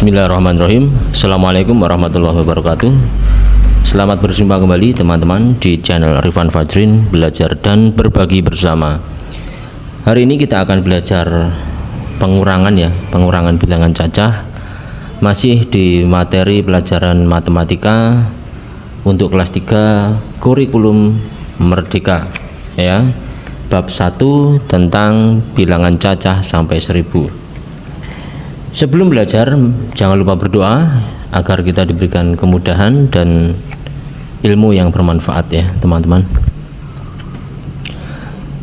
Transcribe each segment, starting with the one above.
Bismillahirrahmanirrahim. Assalamualaikum warahmatullahi wabarakatuh. Selamat berjumpa kembali teman-teman di channel Rifan Fajrin, belajar dan berbagi bersama. Hari ini kita akan belajar pengurangan bilangan cacah, masih di materi pelajaran matematika untuk kelas 3 kurikulum merdeka ya, bab 1 tentang bilangan cacah sampai 1000. Sebelum belajar, jangan lupa berdoa agar kita diberikan kemudahan dan ilmu yang bermanfaat ya teman-teman.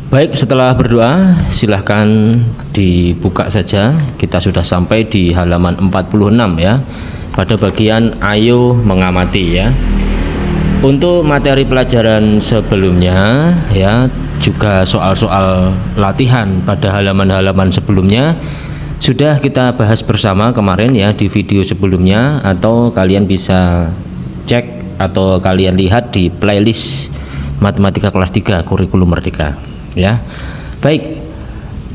Baik, setelah berdoa silahkan dibuka saja. Kita sudah sampai di halaman 46 ya, pada bagian ayo mengamati ya. Untuk materi pelajaran sebelumnya ya, juga soal-soal latihan pada halaman-halaman sebelumnya sudah kita bahas bersama kemarin ya di video sebelumnya, atau kalian bisa cek atau kalian lihat di playlist matematika kelas 3 kurikulum merdeka ya. Baik,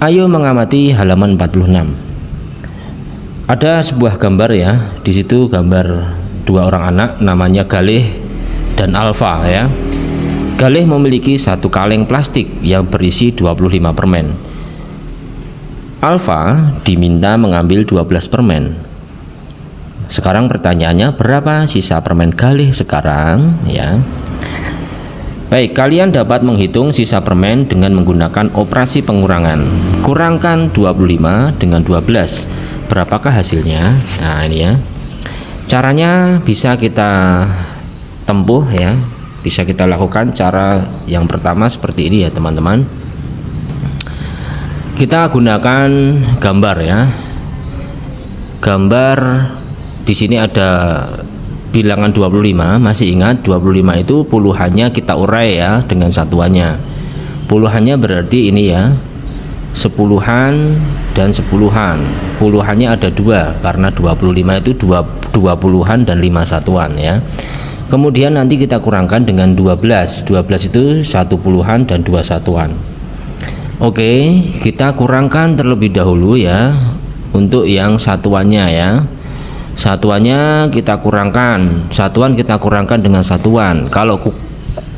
ayo mengamati halaman 46. Ada sebuah gambar ya, di situ gambar dua orang anak namanya Galih dan Alfa ya. Galih memiliki satu kaleng plastik yang berisi 25 permen. Alfa diminta mengambil 12 permen. Sekarang pertanyaannya, berapa sisa permen Galih sekarang ya? Baik, kalian dapat menghitung sisa permen dengan menggunakan operasi pengurangan. Kurangkan 25 dengan 12. Berapakah hasilnya? Nah, ini ya. Caranya bisa kita tempuh ya. Bisa kita lakukan cara yang pertama seperti ini ya, teman-teman. Kita gunakan gambar ya. Gambar di sini ada bilangan 25, masih ingat 25 itu puluhannya kita urai ya dengan satuannya. Puluhannya berarti ini ya, sepuluhan dan sepuluhan. Puluhannya ada dua karena 25 itu dua puluhan dan 5 satuan ya. Kemudian nanti kita kurangkan dengan 12. 12 itu 1 puluhan dan 2 satuan. Oke, kita kurangkan terlebih dahulu ya untuk yang satuannya ya. Satuannya kita kurangkan, satuan kita kurangkan dengan satuan. Kalau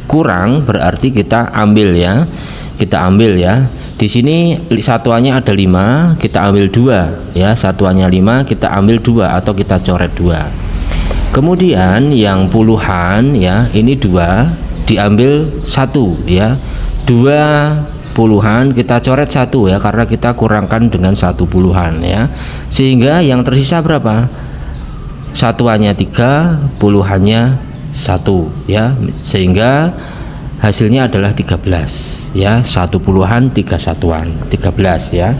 kurang berarti kita ambil ya. Kita ambil ya. Di sini satuannya ada 5, kita ambil 2 ya. Satuannya 5, kita ambil 2 atau kita coret 2. Kemudian yang puluhan ya, ini 2 diambil 1 ya. 2 puluhan kita coret 1 ya, karena kita kurangkan dengan 1 puluhan ya, sehingga yang tersisa berapa? Satuannya 3, puluhannya 1 ya, sehingga hasilnya adalah 13 ya. 1 puluhan 3 satuan, 13 ya.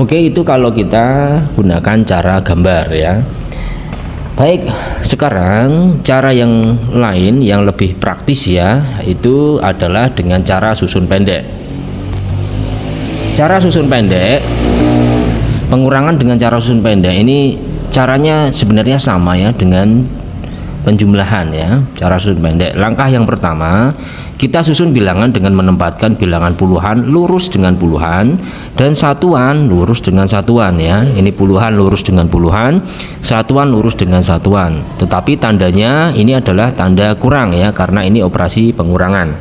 Oke, itu kalau kita gunakan cara gambar ya. Baik, sekarang cara yang lain yang lebih praktis ya, itu adalah dengan cara susun pendek. Cara susun pendek, pengurangan dengan cara susun pendek ini caranya sebenarnya sama ya dengan penjumlahan ya. Cara susun pendek, langkah yang pertama, kita susun bilangan dengan menempatkan bilangan puluhan lurus dengan puluhan dan satuan lurus dengan satuan ya. Ini puluhan lurus dengan puluhan, satuan lurus dengan satuan. Tetapi tandanya ini adalah tanda kurang ya, karena ini operasi pengurangan.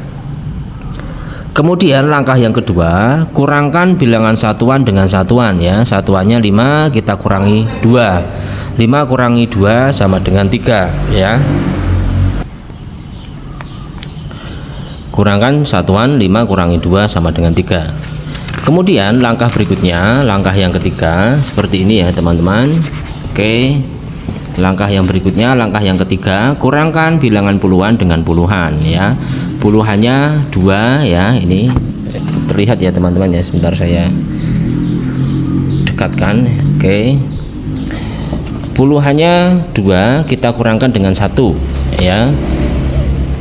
Kemudian langkah yang kedua, kurangkan bilangan satuan dengan satuan ya. Satuannya 5, kita kurangi 2. 5 kurangi 2 sama dengan 3 ya. Kurangkan satuan 5 kurangi 2 sama dengan 3. Kemudian langkah berikutnya, langkah yang ketiga seperti ini ya teman-teman. Oke, langkah yang berikutnya, langkah yang ketiga, kurangkan bilangan puluhan dengan puluhan ya. Puluhannya 2 ya, ini terlihat ya teman-teman ya, sebentar saya dekatkan. Oke, puluhannya 2 kita kurangkan dengan 1 ya,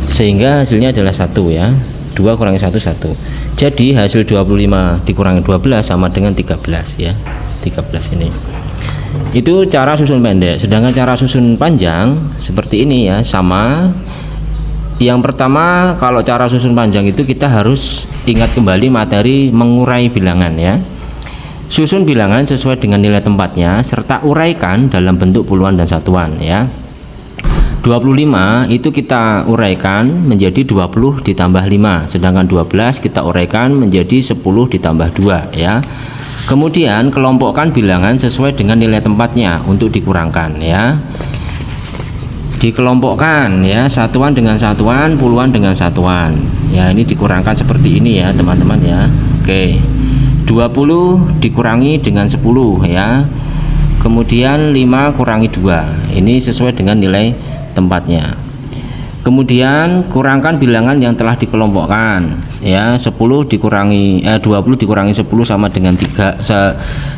sehingga hasilnya adalah 1 ya. 2 kurangi 1, 1. Jadi hasil 25 dikurangi 12 sama dengan 13 ya. 13 ini. Itu cara susun pendek. Sedangkan cara susun panjang seperti ini ya, sama. Yang pertama, kalau cara susun panjang itu kita harus ingat kembali materi mengurai bilangan ya. Susun bilangan sesuai dengan nilai tempatnya serta uraikan dalam bentuk puluhan dan satuan ya. 25 itu kita uraikan menjadi 20 ditambah 5, sedangkan 12 kita uraikan menjadi 10 ditambah 2 ya. Kemudian kelompokkan bilangan sesuai dengan nilai tempatnya untuk dikurangkan ya. Dikelompokkan ya, satuan dengan satuan, puluhan dengan satuan. Ya, ini dikurangkan seperti ini ya, teman-teman ya. Oke. 20 dikurangi dengan 10 ya. Kemudian 5 kurangi 2. Ini sesuai dengan nilai tempatnya. Kemudian kurangkan bilangan yang telah dikelompokkan ya. 20 dikurangi 10 sama dengan 3.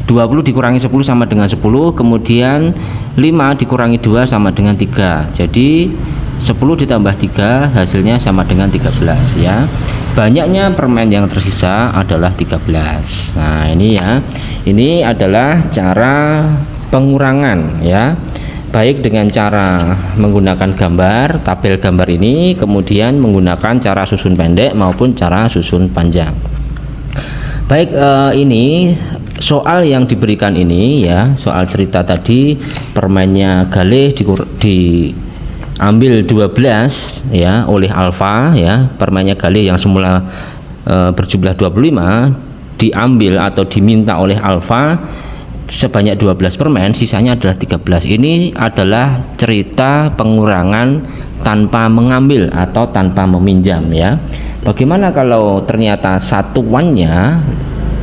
20 dikurangi 10 sama dengan 10. Kemudian 5 dikurangi 2 sama dengan 3. Jadi 10 ditambah 3 hasilnya sama dengan 13 ya. Banyaknya permen yang tersisa adalah 13. Nah, ini ya. Ini adalah cara pengurangan ya. Baik dengan cara menggunakan gambar, tabel gambar ini, kemudian menggunakan cara susun pendek maupun cara susun panjang. Baik, ini soal yang diberikan ini ya, soal cerita tadi permennya Galih diambil 12 ya oleh Alfa ya, permennya Galih yang semula berjumlah 25 diambil atau diminta oleh Alfa sebanyak 12 permen, sisanya adalah 13. Ini adalah cerita pengurangan tanpa mengambil atau tanpa meminjam ya. Bagaimana kalau ternyata satuannya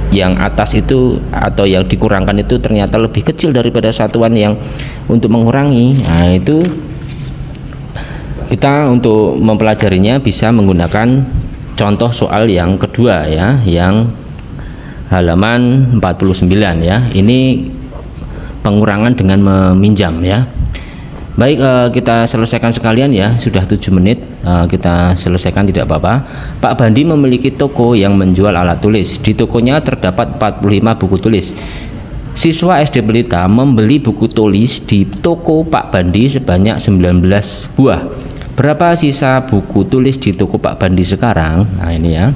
yang atas itu atau yang dikurangkan itu ternyata lebih kecil daripada satuan yang untuk mengurangi? Nah, itu kita untuk mempelajarinya bisa menggunakan contoh soal yang kedua ya, yang halaman 49 ya. Ini pengurangan dengan meminjam ya. Baik, kita selesaikan sekalian ya, sudah 7 menit. Kita selesaikan tidak apa-apa. Pak Bandi memiliki toko yang menjual alat tulis. Di tokonya terdapat 45 buku tulis. Siswa SD Pelita membeli buku tulis di toko Pak Bandi sebanyak 19 buah. Berapa sisa buku tulis di toko Pak Bandi sekarang? Nah, ini ya.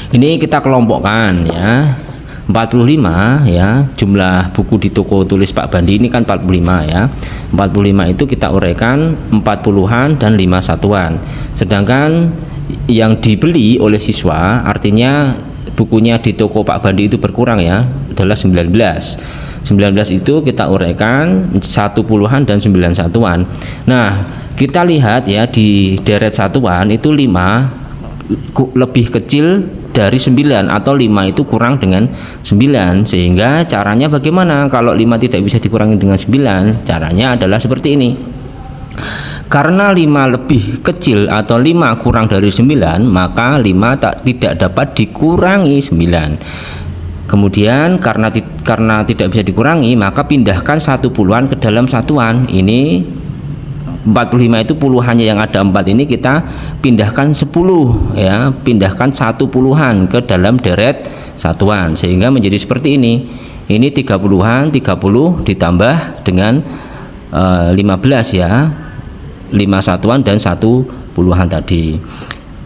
Ini kita kelompokkan ya. 45 ya, jumlah buku di toko tulis Pak Bandi ini kan 45 ya. 45 itu kita uraikan 40-an dan 5 satuan. Sedangkan yang dibeli oleh siswa, artinya bukunya di toko Pak Bandi itu berkurang ya, adalah 19. 19 itu kita uraikan 1/10 dan 9 satuan. Nah, kita lihat ya di deret satuan itu 5 lebih kecil dari 9 atau 5 itu kurang dengan 9, sehingga caranya bagaimana kalau 5 tidak bisa dikurangi dengan 9? Caranya adalah seperti ini. Karena 5 lebih kecil atau 5 kurang dari 9, maka 5 tidak dapat dikurangi 9. Kemudian karena tidak bisa dikurangi, maka pindahkan 1/10 ke dalam satuan. Ini 45 itu puluhannya yang ada 4 ini kita pindahkan 10 ya, pindahkan 1/10 ke dalam deret satuan sehingga menjadi seperti ini. Ini 30-an, 30 ditambah dengan 15 ya, 5 satuan dan 1/10 tadi.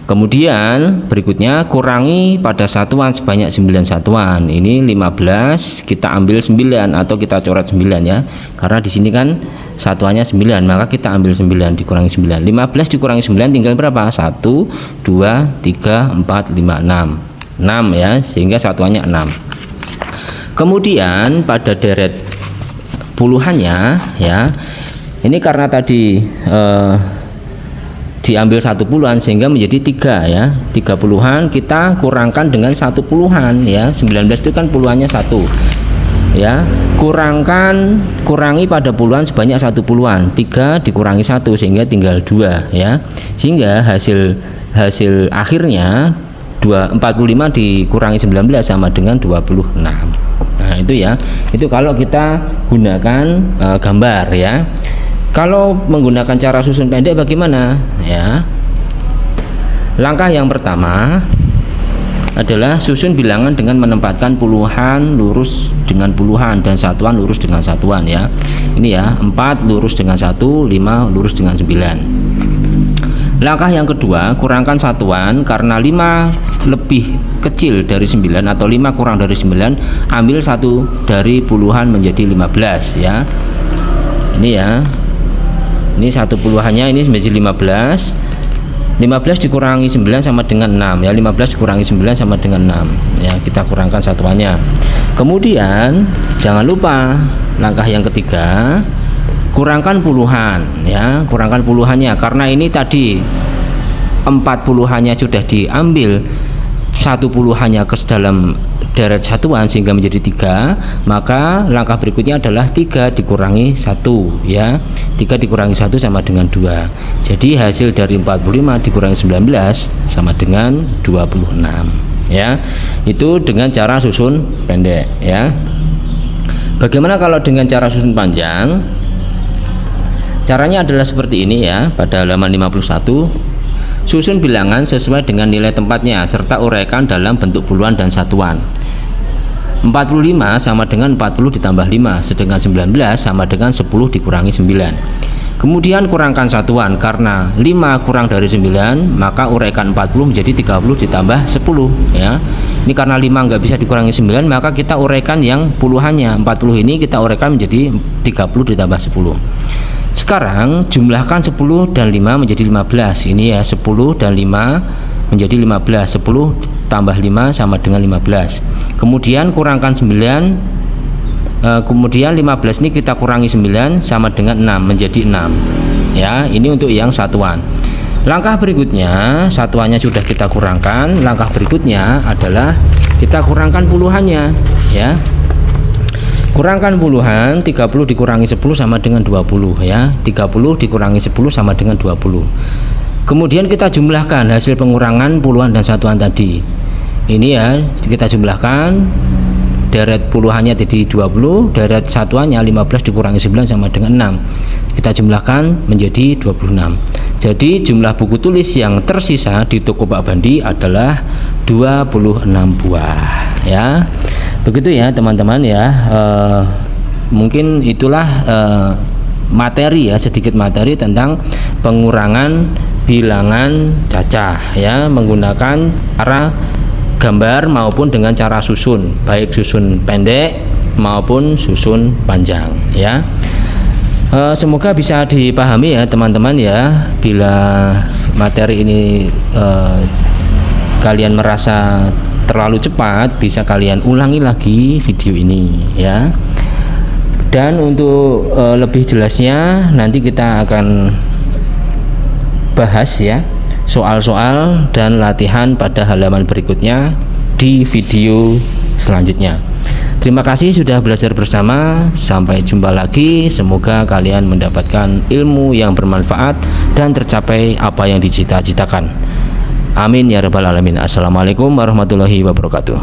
Kemudian berikutnya kurangi pada satuan sebanyak 9 satuan. Ini 15 kita ambil 9 atau kita coret 9 ya. Karena di sini kan satuannya 9, maka kita ambil 9 dikurangi 9. 15 dikurangi 9 tinggal berapa? 1 2 3 4 5 6. 6 ya, sehingga satuannya 6. Kemudian pada deret puluhannya ya. Ini karena tadi diambil 1/10 sehingga menjadi 3 ya. 30-an kita kurangkan dengan 1/10 ya. 19 itu kan puluhannya 1 ya. Kurangi pada puluhan sebanyak 1/10. 3 dikurangi 1 sehingga tinggal 2 ya. Sehingga hasil akhirnya 45 dikurangi 19 sama dengan 26. Nah, itu ya. Itu kalau kita gunakan gambar ya. Kalau menggunakan cara susun pendek bagaimana ya? Langkah yang pertama adalah susun bilangan dengan menempatkan puluhan lurus dengan puluhan dan satuan lurus dengan satuan ya. Ini ya, 4 lurus dengan 1, 5 lurus dengan 9. Langkah yang kedua, kurangkan satuan karena 5 lebih kecil dari 9 atau 5 kurang dari 9, ambil 1 dari puluhan menjadi 15 ya. Ini ya. Ini 1 puluhannya ini menjadi 15. 15 dikurangi 9 sama dengan 6 ya. 15 dikurangi 9 sama dengan 6 ya. Kita kurangkan satuannya. Kemudian jangan lupa langkah yang ketiga, kurangkan puluhan ya, kurangkan puluhannya karena ini tadi 4 puluhannya sudah diambil, 1 puluhannya ke dalam deret satuan sehingga menjadi 3, maka langkah berikutnya adalah 3 dikurangi 1 ya. 3 dikurangi 1 sama dengan 2. Jadi hasil dari 45 dikurangi 19 sama dengan 26 ya. Itu dengan cara susun pendek ya. Bagaimana kalau dengan cara susun panjang? Caranya adalah seperti ini ya. Pada halaman 51, susun bilangan sesuai dengan nilai tempatnya serta uraikan dalam bentuk puluhan dan satuan. 45 sama dengan 40 ditambah 5, sedangkan 19 sama dengan 10 dikurangi 9. Kemudian kurangkan satuan karena 5 kurang dari 9, maka uraikan 40 menjadi 30 ditambah 10 ya. Ini karena 5 nggak bisa dikurangi 9, maka kita uraikan yang puluhannya. 40 ini kita uraikan menjadi 30 ditambah 10. Sekarang jumlahkan 10 dan 5 menjadi 15. Ini ya, 10 dan 5 menjadi 15. 10 tambah 5 sama dengan 15. Kemudian kurangkan 9, kemudian 15 ini kita kurangi 9 sama dengan 6 menjadi 6 ya. Ini untuk yang satuan. Langkah berikutnya, satuannya sudah kita kurangkan. Langkah berikutnya adalah kita kurangkan puluhannya ya. Kurangkan puluhan, 30 dikurangi 10 sama dengan 20 ya. 30 dikurangi 10 sama dengan 20. Kemudian kita jumlahkan hasil pengurangan puluhan dan satuan tadi. Ini ya, kita jumlahkan. Deret puluhannya jadi 20, deret satuannya 15 dikurangi 9 sama dengan 6. Kita jumlahkan menjadi 26. Jadi jumlah buku tulis yang tersisa di toko Pak Bandi adalah 26 buah ya. Begitu ya teman-teman ya. Mungkin itulah materi ya, sedikit materi tentang pengurangan bilangan cacah ya, menggunakan cara gambar maupun dengan cara susun, baik susun pendek maupun susun panjang ya. Semoga bisa dipahami ya teman-teman ya. Bila materi ini kalian merasa terlalu cepat, bisa kalian ulangi lagi video ini ya. Dan untuk lebih jelasnya nanti kita akan bahas ya soal-soal dan latihan pada halaman berikutnya di video selanjutnya. Terima kasih sudah belajar bersama. Sampai jumpa lagi. Semoga kalian mendapatkan ilmu yang bermanfaat dan tercapai apa yang dicita-citakan. Amin ya rabbal alamin. Assalamualaikum warahmatullahi wabarakatuh.